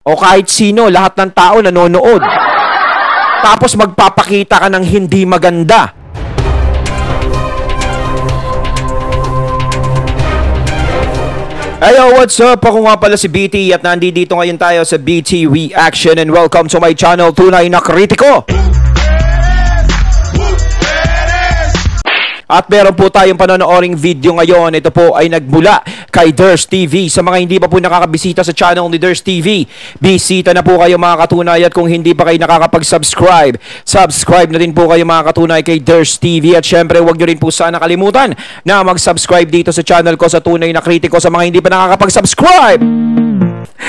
o kahit sino, lahat ng tao nanonood. Tapos magpapakita ka ng hindi maganda. Ayo, what's up? Ako nga pala si BT at nandito ngayon tayo sa BT Reaction and welcome to my channel, Tunay na Kritiko. At meron po tayong panonooring video ngayon. Ito po ay nagmula kay Ders TV. Sa mga hindi pa po nakakabisita sa channel ni Ders TV, bisita na po kayo mga katunay. At kung hindi pa kayo nakakapag-subscribe, subscribe na din po kayo mga katunay kay Ders TV. At syempre, huwag nyo rin po sana kalimutan na mag-subscribe dito sa channel ko sa Tunay na Kritiko sa mga hindi pa nakakapag-subscribe.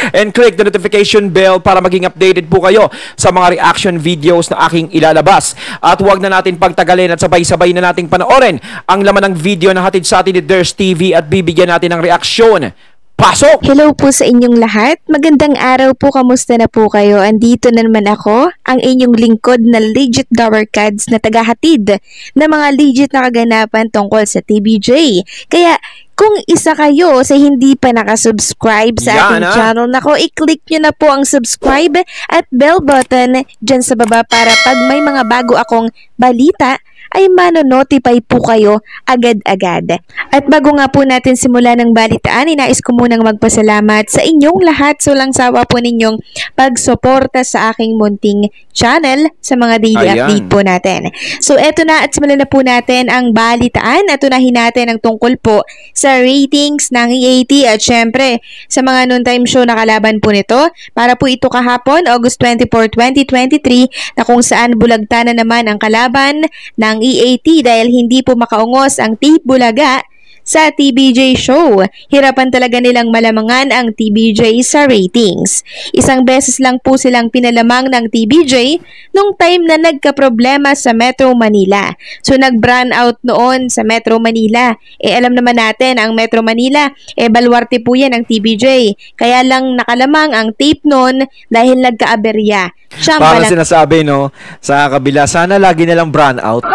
And click the notification bell para maging updated po kayo sa mga reaction videos na aking ilalabas. At huwag na natin pagtagalin at sabay-sabay na nating panoorin ang laman ng video na hatid sa atin ni Ders TV at bibigyan natin ng reaksyon. Pasok! Hello po sa inyong lahat. Magandang araw po. Kamusta na po kayo? Andito na naman ako, ang inyong lingkod na legit Dowercads na tagahatid na mga legit na kaganapan tungkol sa TBJ. Kaya kung isa kayo sa hindi pa nakasubscribe sa ating channel, nako, i-click nyo na po ang subscribe at bell button dyan sa baba para pag may mga bago akong balita, ay mano-notify po kayo agad-agad. At bago nga po natin simula ng balitaan, inais ko munang magpasalamat sa inyong lahat. So lang sawa po ninyong pagsuporta sa aking munting channel sa mga daily update po natin. So eto na at simulan na po natin ang balitaan at unahin natin ang tungkol po sa ratings ng EAT at syempre sa mga noontime show na kalaban po nito. Para po ito kahapon, August 24, 2023 na kung saan bulagta na naman ang kalaban ng EAT dahil hindi po makaungos ang Team Bulaga sa TBJ show. Hirapan talaga nilang malamangan ang TBJ sa ratings. Isang beses lang po silang pinalamang ng TBJ nung time na nagka-problema sa Metro Manila. So nag-brand out noon sa Metro Manila. Alam naman natin ang Metro Manila, baluarte po yan ang TBJ. Kaya lang nakalamang ang tape noon dahil nagka-aberya. Parang sinasabi no, sa kabila, sana lagi nilang brand out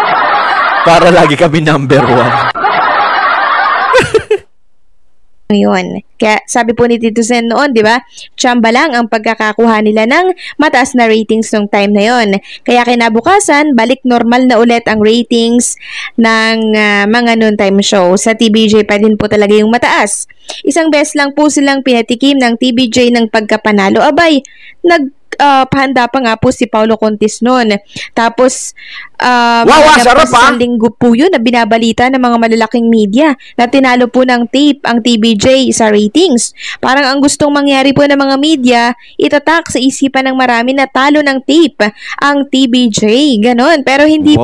para lagi kami number 1. Yun. Kaya sabi po ni Tito Sen noon, di ba? Tsamba lang ang pagkakakuha nila ng mataas na ratings nung time na yon. Kaya kinabukasan, balik normal na ulit ang ratings ng mga noontime show. Sa TBJ pa din po talaga yung mataas. Isang beses lang po silang pinatikim ng TBJ ng pagkapanalo. Abay, pahanda pa nga po si Paulo Contis noon. Tapos, sarap isang linggo po yun na binabalita ng mga malalaking media na tinalo po ng tape ang TBJ sa ratings. Parang ang gustong mangyari po ng mga media, itatak sa isipan ng marami na talo ng tape ang TBJ. Ganon. Pero hindi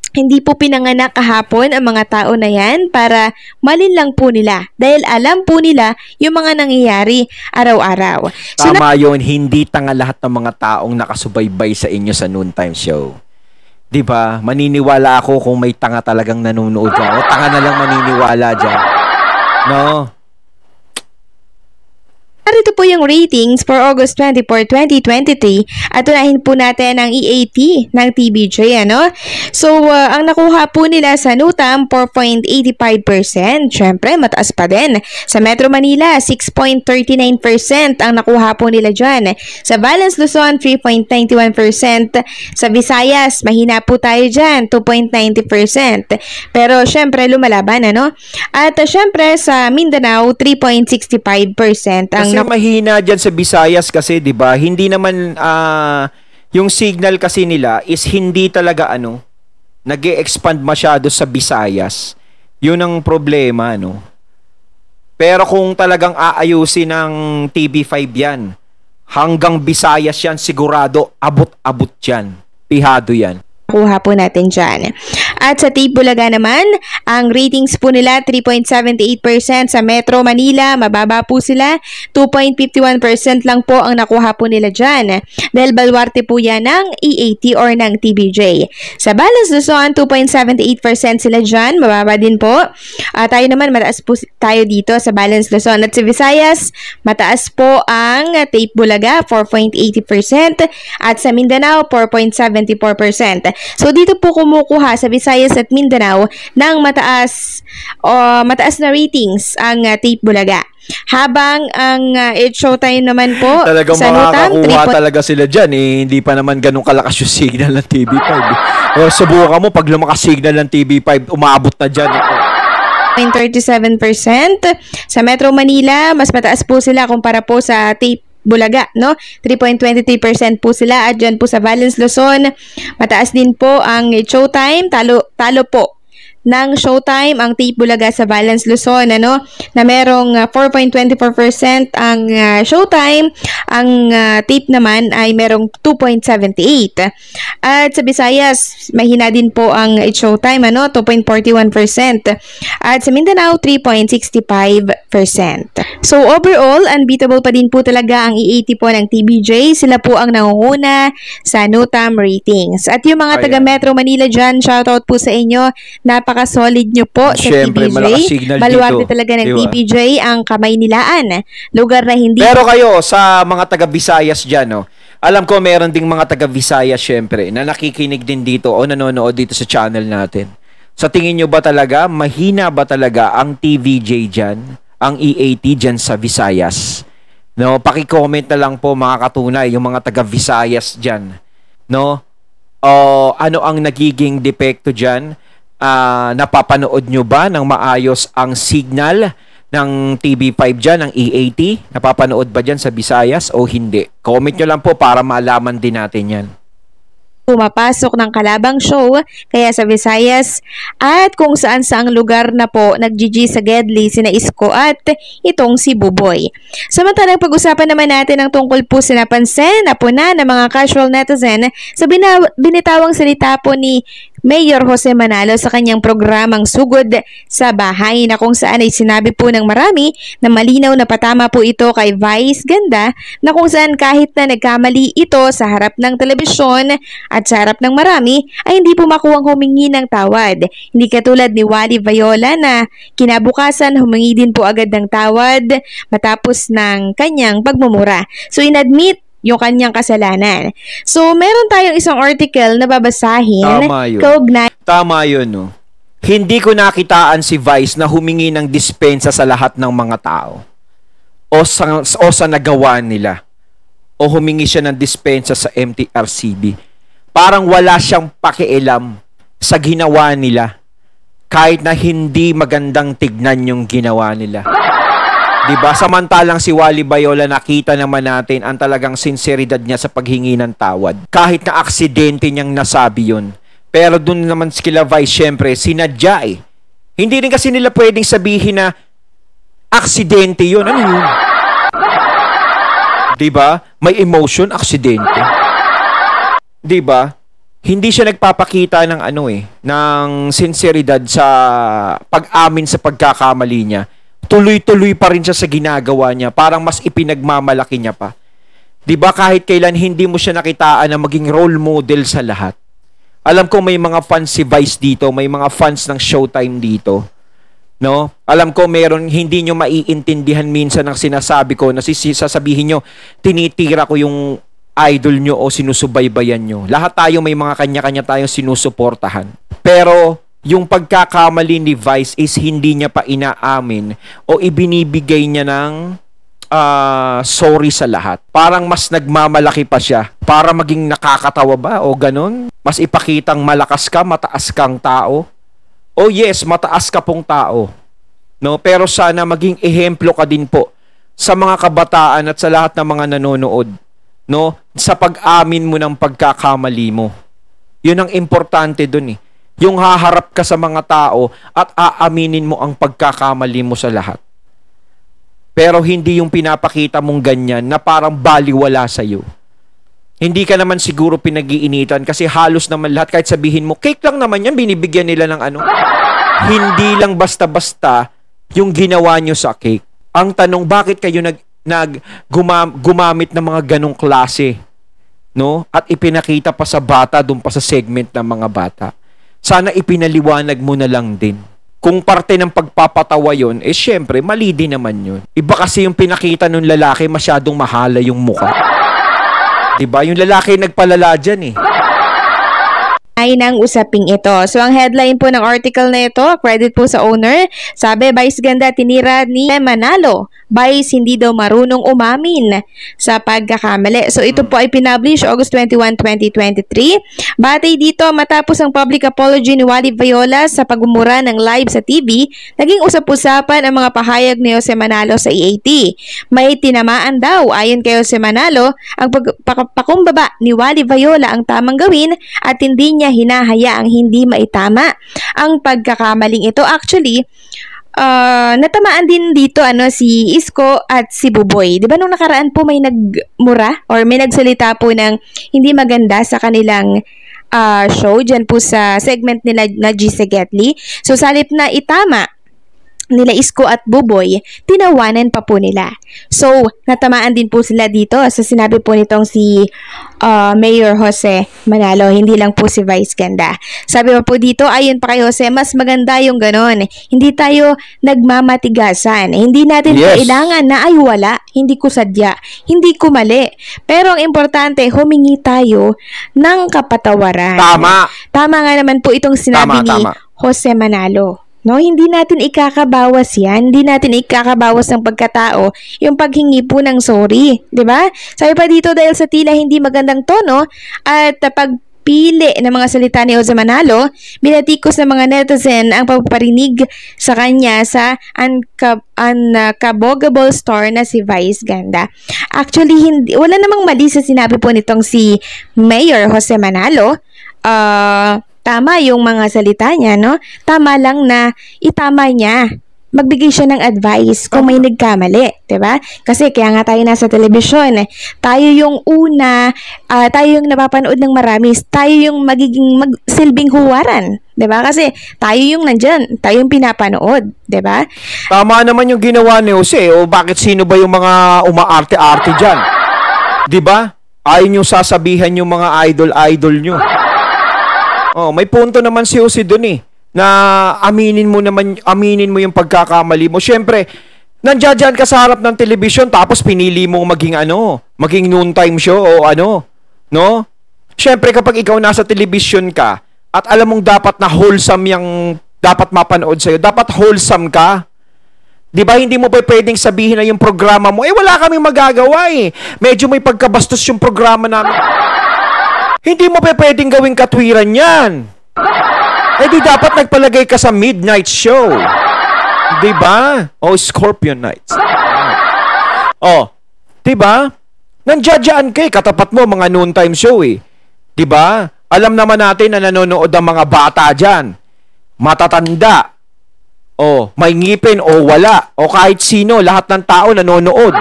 hindi po pinanganak kahapon ang mga tao na yan para malinlang po nila dahil alam po nila yung mga nangyayari araw-araw. Tama yun, hindi tanga lahat ng mga taong nakasubaybay sa inyo sa noontime show. Diba? Maniniwala ako kung may tanga talagang nanonood dyan. O tanga na lang maniniwala dyan. No? Narito po yung ratings for August 24, 2023 at unahin po natin ang EAT ng TBJ, ano? So, ang nakuha po nila sa Nutam, 4.85%. Syempre, mataas pa din. Sa Metro Manila, 6.39% ang nakuha po nila dyan. Sa Valence Luzon, 3.91%. Sa Visayas, mahina po tayo dyan, 2.90%. Pero, syempre, lumalaban, ano? At, syempre, sa Mindanao, 3.65% ang mahina dyan sa Visayas kasi, di ba? Hindi naman, yung signal kasi nila is hindi talaga, nag-e-expand masyado sa Visayas. Yun ang problema, Pero kung talagang aayusin ng TV5 yan, hanggang Visayas yan, sigurado, abot-abot yan. Pihado yan. Kuha po natin dyan. At sa Team Bulaga naman, ang ratings po nila 3.78% sa Metro Manila, mababa po sila. 2.51% lang po ang nakuha po nila dyan. Dahil baluarte po yan ng EAT or ng TBJ. Sa Valence Luzon, 2.78% sila dyan, mababa din po. Tayo naman, mataas po tayo dito sa Valence Luzon. At sa Visayas, mataas po ang Team Bulaga, 4.80%. At sa Mindanao, 4.74%. So dito po kumukuha sa Visayas Visayas at Mindanao ng mataas na ratings ang Tape Bulaga. Habang ang It's Showtime naman po Talagang sa Nutam, makakakuha talaga sila dyan. Hindi pa naman ganun kalakas yung signal ng TV5. Pero subukan mo, pag lumakas signal ng TV5, umabot na dyan. 37%. Sa Metro Manila, mas mataas po sila kumpara po sa Tape Bulaga, no? 3.23% po sila. At dyan po sa Valens Luzon, mataas din po ang Showtime. Talo po ng Showtime ang Tape Bulaga sa Valens Luzon, ano? Na merong 4.24% ang Showtime. Ang Tape naman ay merong 2.78. At sa Visayas, mahina din po ang Showtime, ano? 2.41%. At sa Mindanao, 3.65%. So overall, unbeatable pa din po talaga ang E80 po ng TBJ. Sila po ang nangunguna sa Nutam ratings. At yung mga taga Metro Manila dyan, shoutout po sa inyo. Napaka-solid nyo po sa Siyempre, malakas TBJ. signal Baluarte dito. talaga ng Diba? TBJ ang kamay nilaan. Lugar na hindi... Pero kayo, sa mga taga Visayas dyan, no? Alam ko meron ding mga taga Visayas syempre na nakikinig din dito o nanonood dito sa channel natin. Sa tingin nyo ba talaga, mahina ba talaga ang TVJ dyan, ang E80 dyan sa Visayas? No, paki-comment na lang po mga katunay, yung mga taga Visayas dyan. No? O ano ang nagiging depekto dyan? Napapanood nyo ba ng maayos ang signal ng TV5 dyan, ng E80? Napapanood ba dyan sa Visayas o hindi? Comment nyo lang po para malaman din natin yan. Pumapasok ng kalabang show kaya sa Visayas at kung saan saang lugar na po nag-GG sa Gedli sina Isko at itong si Buboy. Samantalang pag-usapan naman natin ang tungkol po sa napansin na puna ng mga casual netizen sa binitawang salita po ni Mayor Jose Manalo sa kanyang programang Sugod sa Bahay na kung saan ay sinabi po ng marami na malinaw na patama po ito kay Vice Ganda na kung saan kahit na nagkamali ito sa harap ng telebisyon at sa harap ng marami ay hindi po makuwang humingi ng tawad. Hindi katulad ni Wally Viola na kinabukasan humingi din po agad ng tawad matapos ng kanyang pagmumura. So inadmit yung kanyang kasalanan. So, meron tayong isang article na babasahin. Tama yun. Kaugnay. Tama yun, no? Hindi ko nakitaan si Vice na humingi ng dispensa sa lahat ng mga tao. O sa nagawa nila. O humingi siya ng dispensa sa MTRCB. Parang wala siyang pakialam sa ginawa nila. Kahit na hindi magandang tignan yung ginawa nila. Diba? Samantalang si Wally Viola, nakita naman natin ang talagang sinseridad niya sa paghingi ng tawad. Kahit na aksidente niyang nasabi yun. Pero dun naman kila Vice, syempre, sinadya eh. Hindi rin kasi nila pwedeng sabihin na aksidente yun. Ano yun? Diba? May emotion, aksidente. Diba? Hindi siya nagpapakita ng ng sinseridad sa pag-amin sa pagkakamali niya. Tuloy-tuloy pa rin siya sa ginagawa niya. Parang mas ipinagmamalaki niya pa. 'Di ba kahit kailan hindi mo siya nakitaan na maging role model sa lahat. Alam ko may mga fans si Vice dito, may mga fans ng Showtime dito. No? Alam ko meron hindi niyo maiintindihan minsan ng sinasabi ko na sasabihin niyo tinitira ko yung idol niyo o sinusubaybayan niyo. Lahat tayo may mga kanya-kanya tayong sinusuportahan. Pero yung pagkakamali ni Vice is hindi niya pa inaamin o ibinibigay niya ng sorry sa lahat. Parang mas nagmamalaki pa siya para maging nakakatawa ba o ganun? Mas ipakitang malakas ka, mataas kang tao. Oh yes, mataas ka pong tao. No, pero sana maging ehemplo ka din po sa mga kabataan at sa lahat ng mga nanonood, no? Sa pag-amin mo ng pagkakamali mo. 'Yun ang importante dun eh. Yung haharap ka sa mga tao at aaminin mo ang pagkakamali mo sa lahat. Pero hindi yung pinapakita mong ganyan na parang baliwala sa'yo. Hindi ka naman siguro pinag-iinitan kasi halos naman lahat kahit sabihin mo, cake lang naman yan, binibigyan nila ng ano. Hindi lang basta-basta yung ginawa nyo sa cake. Ang tanong, bakit kayo gumamit ng mga ganong klase? No? At ipinakita pa sa bata, dun pa sa segment ng mga bata. Sana ipinaliwanag mo na lang din. Kung parte ng pagpapatawa yun, syempre, mali din naman yun. Iba kasi yung pinakita ng lalaki, masyadong mahala yung mukha. Diba? Yung lalaki nagpalala dyan eh. hinay ng usaping ito. So ang headline po ng article na ito, credit po sa owner, sabi, Vice ganda tinira ni Manalo. Vice hindi daw marunong umamin sa pagkakamali. So ito po ay pinublish August 21, 2023. Batay dito, matapos ang public apology ni Wally Viola sa pagmumura ng live sa TV, naging usap-usapan ang mga pahayag ni Jose Manalo sa EAT. May tinamaan daw ayon kay Jose Manalo ang pakumbaba ni Wally Viola ang tamang gawin at hindi niya hinahayaang hindi maitama ang pagkakamaling ito. Actually, natamaan din dito si Isko at si Buboy. 'Di ba nung nakaraan po may nagmura or may nagsalita po ng hindi maganda sa kanilang show dyan po sa segment nila na Gise Getly. So salip na itama nila Isko at Buboy, tinawanan pa po nila. So, natamaan din po sila dito sa sinabi po nitong si Mayor Jose Manalo, hindi lang po si Vice ganda. Sabi pa po dito, ayon pa kay Jose, mas maganda yung ganon. Hindi tayo nagmamatigasan. Hindi natin kailangan na ay wala, hindi ko sadya, hindi ko mali. Pero ang importante, humingi tayo ng kapatawaran. Tama. Tama nga naman po itong sinabi ni Jose Manalo. No, hindi natin ikakabawas yan. Hindi natin ikakabawas ng pagkatao yung paghingi po ng sorry. 'Di ba? Sabi pa dito dahil sa tila hindi magandang tono at pagpili ng mga salita ni Jose Manalo, binatikos ng mga netizen ang pagpaparinig sa kanya sa unkabogable star na si Vice ganda. Actually, wala namang mali sa sinabi po nitong si Mayor Jose Manalo. Tama yung mga salita niya, no? Tama lang na itama niya. Magbigay siya ng advice kung may nagkamali, 'di ba? Kasi kaya nga tayo nasa telebisyon. Tayo yung una, tayo yung napapanood ng marami, tayo yung magiging silbing huwaran, 'di ba? Kasi tayo yung nandiyan, tayo yung pinapanood, 'di ba? Tama naman yung ginawa ni Jose. O bakit sino ba yung mga umaarte-arte diyan? 'Di ba? Ayun yung sasabihan yung mga idol nyo. Oh, may punto naman si Jose doon na aminin mo yung pagkakamali mo. Syempre, nandiyan ka sa harap ng telebisyon tapos pinili mong maging noontime show o no? Syempre kapag ikaw nasa telebisyon ka at alam mong dapat na wholesome yung dapat mapanood sa'yo, dapat wholesome ka. 'Di ba? Hindi mo pa pwedeng sabihin na yung programa mo, wala kaming magagawa Medyo may pagkabastos yung programa namin. Hindi mo pa pwedeng gawing katwiran yan. Di dapat nagpalagay ka sa midnight show. Diba? O Scorpio Nights. Diba? Nandiyan ka katapat mo mga noontime show Diba? Alam naman natin na nanonood ang mga bata dyan. Matatanda. May ngipin o wala. O kahit sino, lahat ng tao nanonood.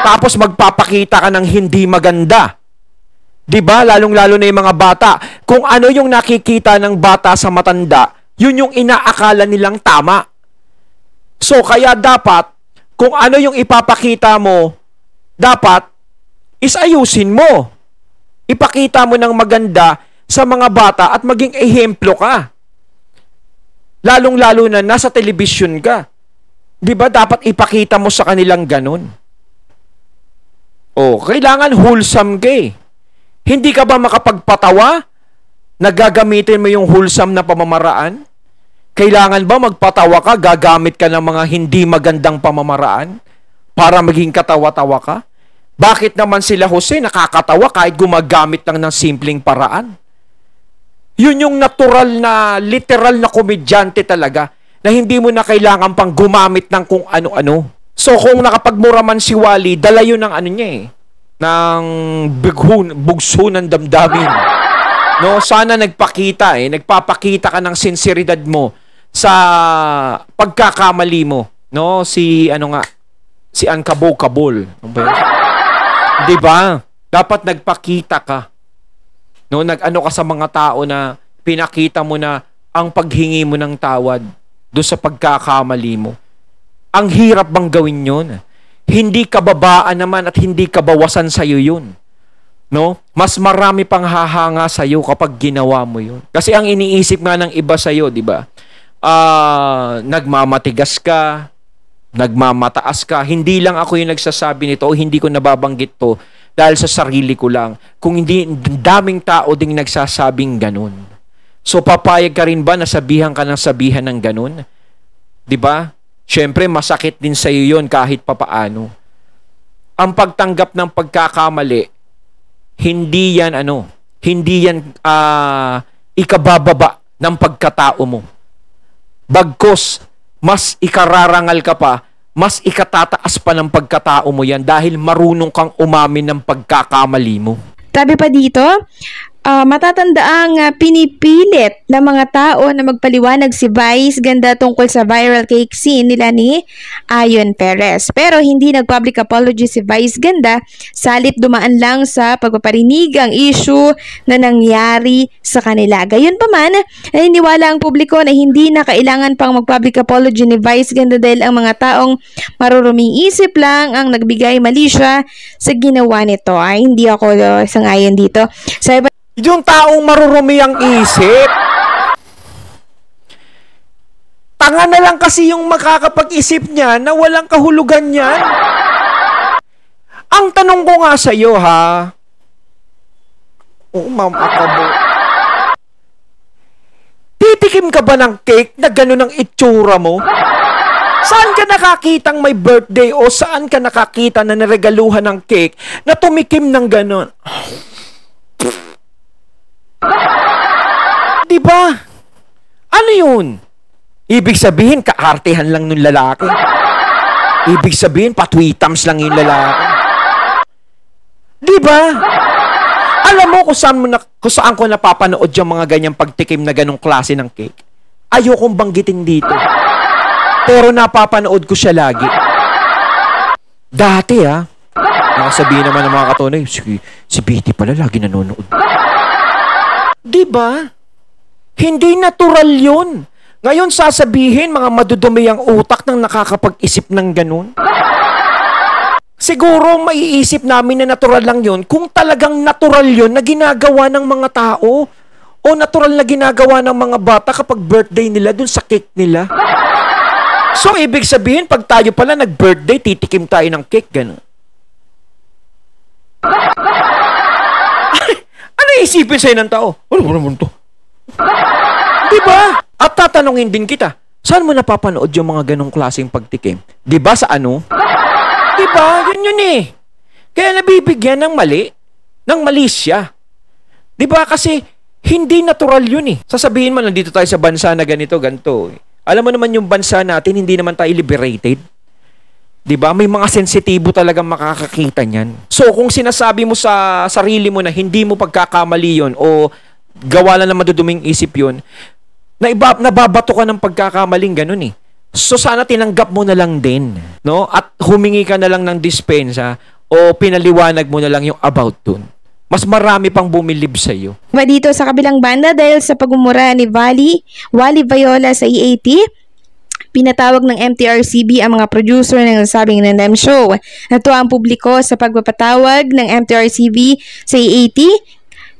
Tapos magpapakita ka ng hindi maganda. 'Di ba? Lalong-lalo na yung mga bata. Kung ano yung nakikita ng bata sa matanda, yun yung inaakala nilang tama. So, kaya dapat, kung ano yung ipapakita mo, dapat, isayusin mo. Ipakita mo ng maganda sa mga bata at maging ehemplo ka. Lalong-lalo na nasa telebisyon ka. 'Di ba? Dapat ipakita mo sa kanilang ganun. Kailangan wholesome ka Hindi ka ba makapagpatawa? Nagagamitin mo yung wholesome na pamamaraan? Kailangan ba magpatawa ka, gagamit ka ng mga hindi magandang pamamaraan para maging katawa-tawa ka? Bakit naman sila Jose nakakatawa kahit gumagamit lang ng simpleng paraan? Yun yung natural na, literal na komedyante talaga na hindi mo na kailangan pang gumamit ng kung ano-ano. So kung nakapagmura man si Wally, dala yun ng niya ng bugso ng damdamin. No, sana nagpakita nagpapakita ka ng sinseridad mo sa pagkakamali mo, no? Si Unkabogable. 'Di ba? Dapat nagpakita ka. No, ka sa mga tao na pinakita mo na ang paghingi mo ng tawad do sa pagkakamali mo. Ang hirap bang gawin 'yon? Hindi kababaan naman at hindi kabawasan sa'yo yun. No? Mas marami pang hahanga sa'yo kapag ginawa mo yun. Kasi ang iniisip nga ng iba sa'yo, di ba? Nagmamatigas ka, nagmamataas ka. Hindi lang ako yung nagsasabi nito o hindi ko nababanggit to. dahil sa sarili ko lang. Kung hindi, daming tao ding nagsasabing ganun. So, papayag ka rin ba na sabihan ka ng sabihan ng ganun? 'Di ba? Siyempre, masakit din sa iyo yun kahit papaano. Ang pagtanggap ng pagkakamali, hindi yan ikabababa ng pagkatao mo. Bagkus, mas ikararangal ka pa, mas ikatataas pa ng pagkatao mo yan dahil marunong kang umamin ng pagkakamali mo. Sabi pa dito, matatandaang pinipilit ng mga tao na magpaliwanag si Vice Ganda tungkol sa viral cake scene nila ni Ayon Perez. Pero hindi nag-public apology si Vice Ganda, salit dumaan lang sa pagpaparinig ang issue na nangyari sa kanila. Gayon pa man, naniniwala ang publiko na hindi na kailangan pang mag-public apology ni Vice Ganda dahil ang mga taong maruruming isip lang ang nagbigay mali siya sa ginawa nito. Ay, hindi ako sangayon dito. Sabi Yung taong marurumi ang isip. Tanga na lang kasi yung makakapag-isip niya na walang kahulugan niyan. Ang tanong ko nga sa iyo, ha? Oh, ma'am, akabo. Titikim ka ba ng cake na gano'n ang itsura mo? Saan ka nakakitang may birthday o saan ka nakakita na naregaluhan ng cake na tumikim ng gano'n? Diba? Ano yun? Ibig sabihin, kaartehan lang ng lalaki. Ibig sabihin, patwitams lang yung lalaki. Diba? Alam mo kung saan ko napapanood yung mga ganyang pagtikim na ganong klase ng cake? Ayokong banggitin dito. Pero napapanood ko siya lagi. Dati, nakasabihin naman ng mga katonay, si Betty pala lagi nanonood. Diba? Hindi natural yun. Ngayon sasabihin, mga madudumi ang utak ng nakakapag-isip ng ganun. Siguro maiisip namin na natural lang yun kung talagang natural yun na ginagawa ng mga tao o natural na ginagawa ng mga bata kapag birthday nila dun sa cake nila. So, ibig sabihin, pag tayo pala nag-birthday, titikim tayo ng cake, gano'n. Ano isipin sa'yo ng tao? Ano ba naman to? Diba? At tatanungin din kita, saan mo napapanood yung mga ganong klaseng pagtikim? Diba sa ano? Diba? Yun eh. Kaya nabibigyan ng mali siya. Diba? Kasi hindi natural yun eh. Sasabihin mo, nandito tayo sa bansa na ganito, ganito. Alam mo naman yung bansa natin, hindi naman tayo liberated. Diba? May mga sensitibo talagang makakakita niyan. So, kung sinasabi mo sa sarili mo na hindi mo pagkakamali yun o gawa lang na maduduming isip yun, nababato ka ng pagkakamaling ganun eh. So, sana tinanggap mo na lang din, no? At humingi ka na lang ng dispensa o pinaliwanag mo na lang yung about dun. Mas marami pang bumilib sa iyo. dito sa kabilang banda dahil sa pagmumura ni Wally Viola sa EAT, pinatawag ng MTRCB ang mga producer ng nasabing Nandem Show. Natuwa ang publiko sa pagpapatawag ng MTRCB sa EAT.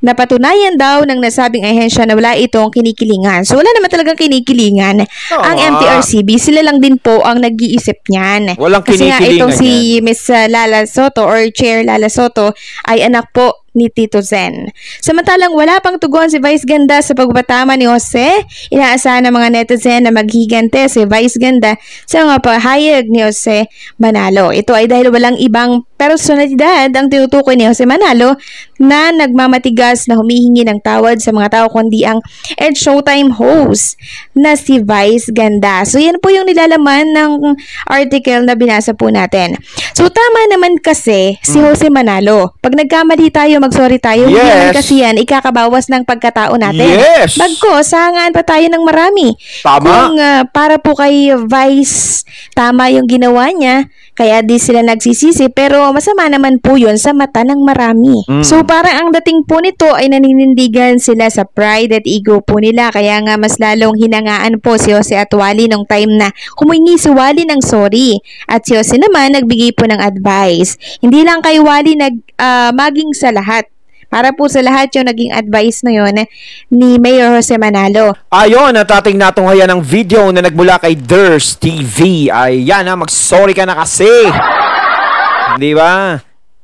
Napatunayan daw ng nasabing ahensya na wala itong kinikilingan. So wala naman talagang kinikilingan ang MTRCB. Sila lang din po ang nag-iisip niyan. Walang Kasi nga itong kinikilingan si Miss Lala Soto or Chair Lala Soto ay anak po ni Tito Zen. Samantalang wala pang tugon si Vice Ganda sa pagbatama ni Jose, inaasahan ng mga netizen na maghigante si Vice Ganda sa mga pahayag ni Jose Manalo. Ito ay dahil walang ibang personalidad ang tinutukoy ni Jose Manalo na nagmamatigas na humihingi ng tawad sa mga tao kundi ang Ed Showtime host na si Vice Ganda. So yan po yung nilalaman ng article na binasa po natin. So tama naman kasi si Jose Manalo. Pag nagkamali tayo, mag-sorry tayo. Hindi naman kasi yan ikakabawas ng pagkatao natin. Yes! Bagkus, sahangaan pa tayo ng marami. Tama. Kung para po kay Vice, tama yung ginawa niya, kaya di sila nagsisisi, pero masama naman po yun sa mata ng marami. So parang ang dating po nito ay naninindigan sila sa pride at ego po nila, kaya nga mas lalong hinangaan po si Jose at Wally nung time na humingi si Wally ng sorry. At si Jose naman nagbigay po ng advice. Hindi lang kay Wally maging sa lahat. Para po sa lahat yung naging advice na yun ni Mayor Jose Manalo. Ayon, at ating natunghayan ng video na nagmula kay Ders TV. Ayan mag-sorry ka na kasi. Di ba?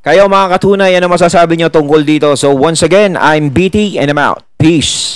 Kayo mga katunay, ano masasabi nyo tungkol dito? So once again, I'm BT and I'm out. Peace!